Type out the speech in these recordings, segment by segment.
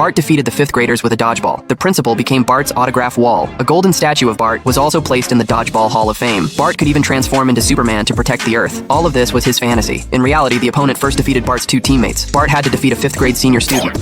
Bart defeated the 5th graders with a dodgeball. The principal became Bart's autograph wall. A golden statue of Bart was also placed in the Dodgeball Hall of Fame. Bart could even transform into Superman to protect the Earth. All of this was his fantasy. In reality, the opponent first defeated Bart's 2 teammates. Bart had to defeat a 5th grade senior student.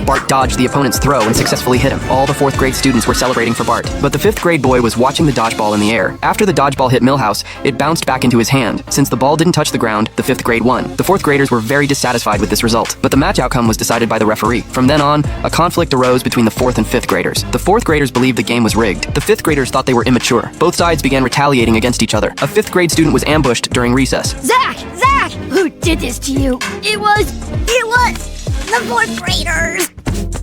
Bart dodged the opponent's throw and successfully hit him. All the 4th grade students were celebrating for Bart, but the 5th grade boy was watching the dodgeball in the air. After the dodgeball hit Milhouse, it bounced back into his hand. Since the ball didn't touch the ground, the 5th grade won. The 4th graders were very dissatisfied with this result, but the match outcome was decided by the referee. From then on, a conflict arose between the 4th and 5th graders. The 4th graders believed the game was rigged. The 5th graders thought they were immature. Both sides began retaliating against each other. A 5th grade student was ambushed during recess. Zach! Who did this to you? It was the 4th graders!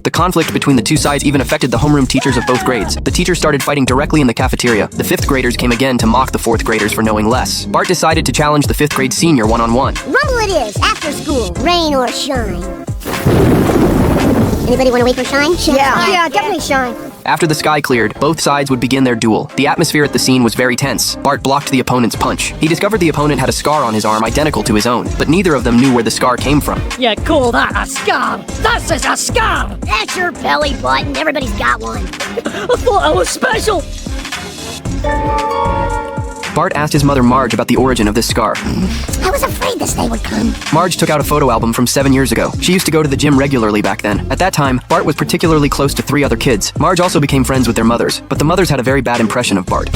The conflict between the two sides even affected the homeroom teachers of both grades. The teachers started fighting directly in the cafeteria. The 5th graders came again to mock the 4th graders for knowing less. Bart decided to challenge the 5th grade senior one-on-one. Rumble it is, after school, rain or shine. Anybody want to wait for shine? Yeah, definitely shine. After the sky cleared, both sides would begin their duel. The atmosphere at the scene was very tense. Bart blocked the opponent's punch. He discovered the opponent had a scar on his arm identical to his own, but neither of them knew where the scar came from. You call that a scar? This is a scar! That's your belly button. Everybody's got one. I thought I was special! Bart asked his mother Marge about the origin of this scar. I was afraid this day would come. Marge took out a photo album from 7 years ago. She used to go to the gym regularly back then. At that time, Bart was particularly close to 3 other kids. Marge also became friends with their mothers, but the mothers had a very bad impression of Bart.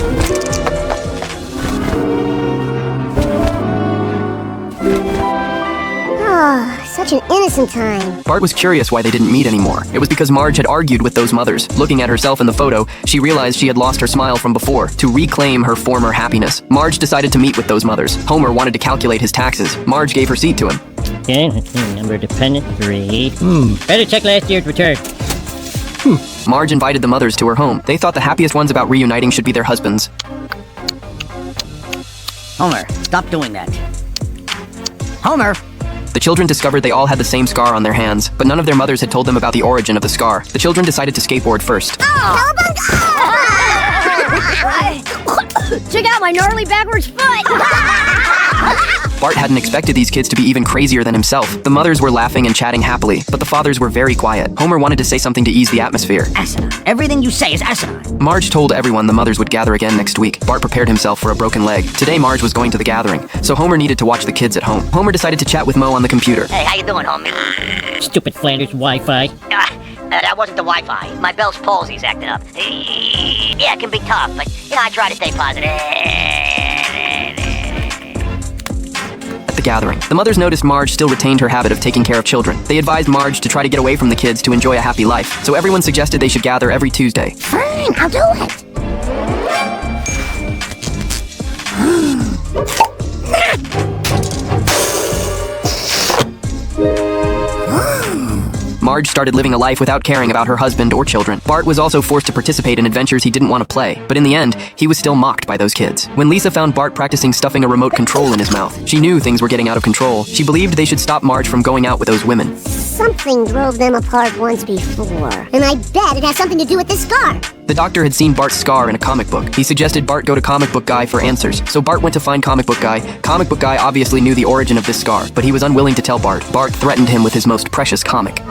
Oh, such an innocent time. Bart was curious why they didn't meet anymore. It was because Marge had argued with those mothers. Looking at herself in the photo, she realized she had lost her smile from before. To reclaim her former happiness, Marge decided to meet with those mothers. Homer wanted to calculate his taxes. Marge gave her seat to him. Okay, number dependent 3. Better check last year's return. Marge invited the mothers to her home. They thought the happiest ones about reuniting should be their husbands. Homer, stop doing that. Homer! The children discovered they all had the same scar on their hands, but none of their mothers had told them about the origin of the scar. The children decided to skateboard first. Check out my gnarly backwards foot! Bart hadn't expected these kids to be even crazier than himself. The mothers were laughing and chatting happily, but the fathers were very quiet. Homer wanted to say something to ease the atmosphere. Asinine. Everything you say is asinine. Marge told everyone the mothers would gather again next week. Bart prepared himself for a broken leg. Today Marge was going to the gathering, so Homer needed to watch the kids at home. Homer decided to chat with Moe on the computer. Hey, how you doing, homie? Stupid Flanders Wi-Fi. That wasn't the Wi-Fi. My Bell's palsy's acting up. Yeah, it can be tough, but, I try to stay positive. At the gathering, the mothers noticed Marge still retained her habit of taking care of children. They advised Marge to try to get away from the kids to enjoy a happy life, so everyone suggested they should gather every Tuesday. Fine, I'll do it. Marge started living a life without caring about her husband or children. Bart was also forced to participate in adventures he didn't want to play, but in the end, he was still mocked by those kids. When Lisa found Bart practicing stuffing a remote control in his mouth, she knew things were getting out of control. She believed they should stop Marge from going out with those women. Something drove them apart once before, and I bet it has something to do with this scar. The doctor had seen Bart's scar in a comic book. He suggested Bart go to Comic Book Guy for answers, so Bart went to find Comic Book Guy. Comic Book Guy obviously knew the origin of this scar, but he was unwilling to tell Bart. Bart threatened him with his most precious comic.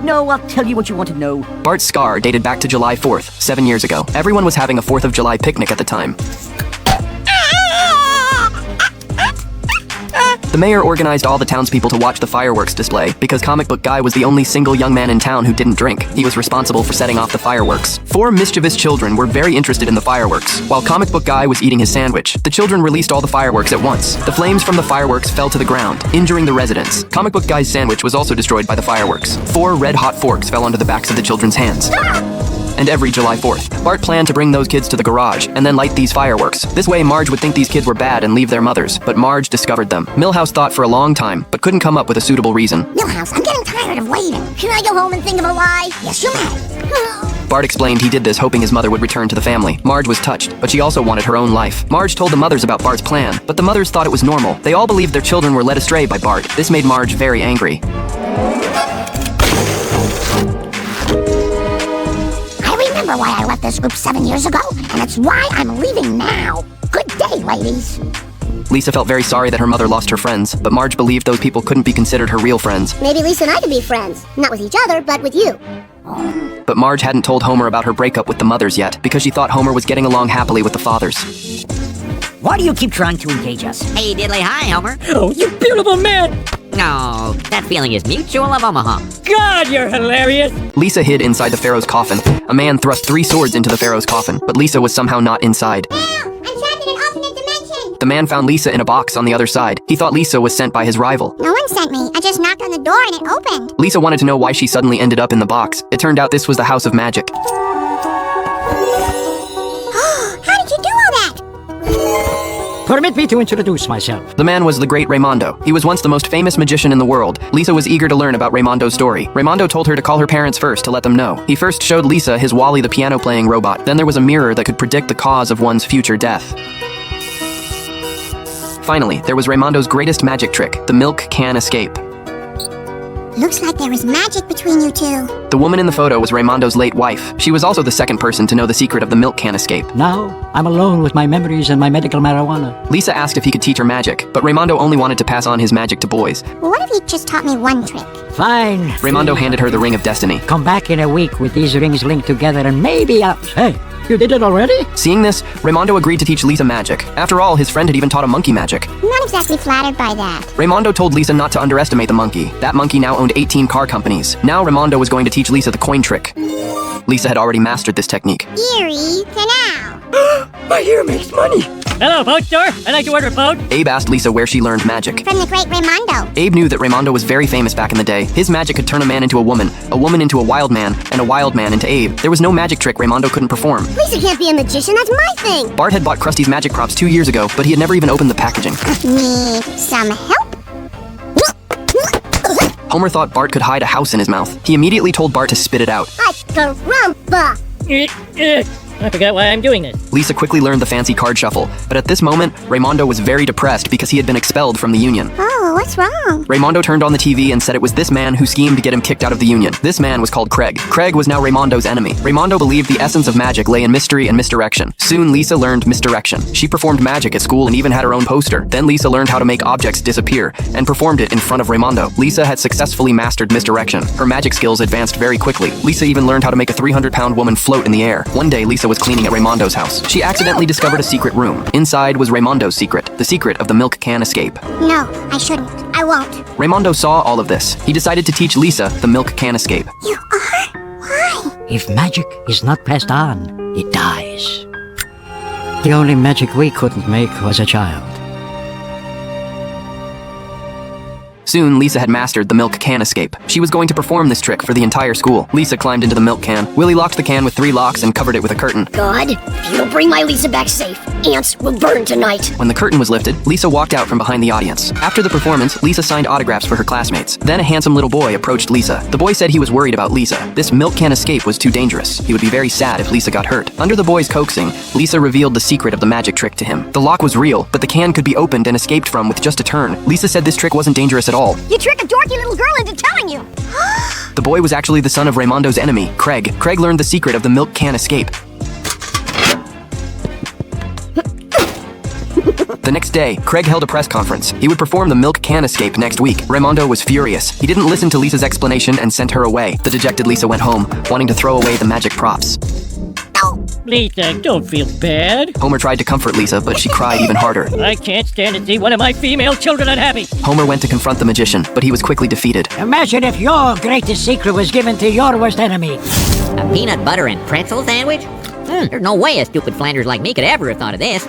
No, I'll tell you what you want to know. Bart's scar dated back to July 4th, 7 years ago. Everyone was having a 4th of July picnic at the time. The mayor organized all the townspeople to watch the fireworks display because Comic Book Guy was the only single young man in town who didn't drink. He was responsible for setting off the fireworks. 4 mischievous children were very interested in the fireworks. While Comic Book Guy was eating his sandwich, the children released all the fireworks at once. The flames from the fireworks fell to the ground, injuring the residents. Comic Book Guy's sandwich was also destroyed by the fireworks. 4 red-hot forks fell onto the backs of the children's hands. And every July 4th, Bart planned to bring those kids to the garage and then light these fireworks. This way, Marge would think these kids were bad and leave their mothers, but Marge discovered them. Milhouse thought for a long time, but couldn't come up with a suitable reason. Milhouse, I'm getting tired of waiting. Can I go home and think of a lie? Yes, you may. Bart explained he did this hoping his mother would return to the family. Marge was touched, but she also wanted her own life. Marge told the mothers about Bart's plan, but the mothers thought it was normal. They all believed their children were led astray by Bart. This made Marge very angry. Remember why I left this group 7 years ago, and it's why I'm leaving now. Good day, ladies. Lisa felt very sorry that her mother lost her friends, but Marge believed those people couldn't be considered her real friends. Maybe Lisa and I could be friends. Not with each other, but with you. But Marge hadn't told Homer about her breakup with the mothers yet, because she thought Homer was getting along happily with the fathers. Why do you keep trying to engage us? Hey, Diddley, hi, Homer. Oh, you beautiful man! No, that feeling is mutual of Omaha. God, you're hilarious! Lisa hid inside the Pharaoh's coffin. A man thrust 3 swords into the Pharaoh's coffin, but Lisa was somehow not inside. I'm trapped in an alternate dimension. The man found Lisa in a box on the other side. He thought Lisa was sent by his rival. No one sent me. I just knocked on the door and it opened. Lisa wanted to know why she suddenly ended up in the box. It turned out this was the House of Magic. How did you do all that? Permit me to introduce myself. The man was the great Raimondo. He was once the most famous magician in the world. Lisa was eager to learn about Raimondo's story. Raimondo told her to call her parents first to let them know. He first showed Lisa his Wally the piano-playing robot. Then there was a mirror that could predict the cause of one's future death. Finally, there was Raimondo's greatest magic trick, the milk can escape. Looks like there was magic between you two. The woman in the photo was Raimondo's late wife. She was also the second person to know the secret of the milk can escape. Now, I'm alone with my memories and my medical marijuana. Lisa asked if he could teach her magic, but Raimondo only wanted to pass on his magic to boys. What if you just taught me one trick? Fine. Raimondo handed her the Ring of Destiny. Come back in a week with these rings linked together and maybe I'll... Hey, you did it already? Seeing this, Raimondo agreed to teach Lisa magic. After all, his friend had even taught a monkey magic. I'm not exactly flattered by that. Raimondo told Lisa not to underestimate the monkey. That monkey now owned 18 car companies. Now Raimondo was going to teach Lisa the coin trick. Lisa had already mastered this technique. Erie Canal. My ear makes money. Hello, boat store. I'd like to order a boat. Abe asked Lisa where she learned magic. From the great Raimondo. Abe knew that Raimondo was very famous back in the day. His magic could turn a man into a woman into a wild man, and a wild man into Abe. There was no magic trick Raimondo couldn't perform. Lisa can't be a magician, that's my thing. Bart had bought Krusty's magic props 2 years ago, but he had never even opened the packaging. Need some help? Homer thought Bart could hide a house in his mouth. He immediately told Bart to spit it out. A caramba! I forgot why I'm doing this. Lisa quickly learned the fancy card shuffle, but at this moment, Raimondo was very depressed because he had been expelled from the union. Oh, what's wrong? Raimondo turned on the TV and said it was this man who schemed to get him kicked out of the union. This man was called Craig. Craig was now Raimondo's enemy. Raimondo believed the essence of magic lay in mystery and misdirection. Soon, Lisa learned misdirection. She performed magic at school and even had her own poster. Then Lisa learned how to make objects disappear and performed it in front of Raimondo. Lisa had successfully mastered misdirection. Her magic skills advanced very quickly. Lisa even learned how to make a 300-pound woman float in the air. One day, Lisa was cleaning at Raimondo's house. She accidentally discovered a secret room. Inside was Raimondo's secret, the secret of the milk can escape. No, I shouldn't. I won't. Raimondo saw all of this. He decided to teach Lisa the milk can escape. You are? Why? If magic is not passed on, it dies. The only magic we couldn't make was a child. Soon, Lisa had mastered the milk can escape. She was going to perform this trick for the entire school. Lisa climbed into the milk can. Willie locked the can with 3 locks and covered it with a curtain. God, if you don't bring my Lisa back safe, ants will burn tonight. When the curtain was lifted, Lisa walked out from behind the audience. After the performance, Lisa signed autographs for her classmates. Then a handsome little boy approached Lisa. The boy said he was worried about Lisa. This milk can escape was too dangerous. He would be very sad if Lisa got hurt. Under the boy's coaxing, Lisa revealed the secret of the magic trick to him. The lock was real, but the can could be opened and escaped from with just a turn. Lisa said this trick wasn't dangerous at all. You trick a dorky little girl into telling you. The boy was actually the son of Raimondo's enemy, Craig. Craig learned the secret of the milk can escape. The next day, Craig held a press conference. He would perform the milk can escape next week. Raimondo was furious. He didn't listen to Lisa's explanation and sent her away. The dejected Lisa went home, wanting to throw away the magic props. Lisa, don't feel bad. Homer tried to comfort Lisa, but she cried even harder. I can't stand to see one of my female children unhappy. Homer went to confront the magician, but he was quickly defeated. Imagine if your greatest secret was given to your worst enemy. A peanut butter and pretzel sandwich? There's no way a stupid Flanders like me could ever have thought of this.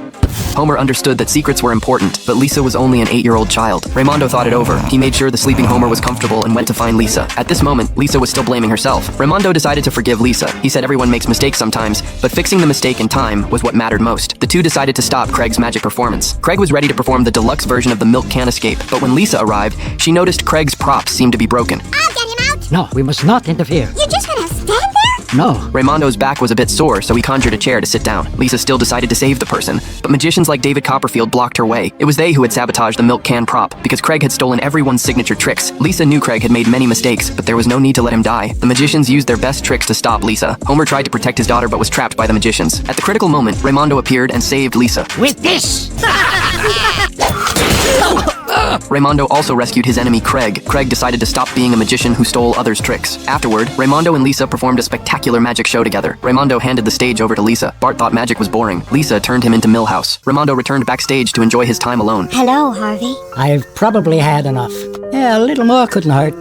Homer understood that secrets were important, but Lisa was only an 8-year-old child. Raimondo thought it over. He made sure the sleeping Homer was comfortable and went to find Lisa. At this moment, Lisa was still blaming herself. Raimondo decided to forgive Lisa. He said everyone makes mistakes sometimes, but fixing the mistake in time was what mattered most. The two decided to stop Craig's magic performance. Craig was ready to perform the deluxe version of the milk can escape, but when Lisa arrived, she noticed Craig's props seemed to be broken. I'll get him out. No, we must not interfere. You're just gonna stand there? No. Raimondo's back was a bit sore, so he conjured a chair to sit down. Lisa still decided to save the person, but magicians like David Copperfield blocked her way. It was they who had sabotaged the milk can prop, because Craig had stolen everyone's signature tricks. Lisa knew Craig had made many mistakes, but there was no need to let him die. The magicians used their best tricks to stop Lisa. Homer tried to protect his daughter but was trapped by the magicians. At the critical moment, Raimondo appeared and saved Lisa. With this! Raimondo also rescued his enemy Craig. Craig decided to stop being a magician who stole others' tricks. Afterward, Raimondo and Lisa performed a spectacular magic show together. Raimondo handed the stage over to Lisa. Bart thought magic was boring. Lisa turned him into Millhouse. Raimondo returned backstage to enjoy his time alone. Hello, Harvey. I've probably had enough. Yeah, a little more couldn't hurt.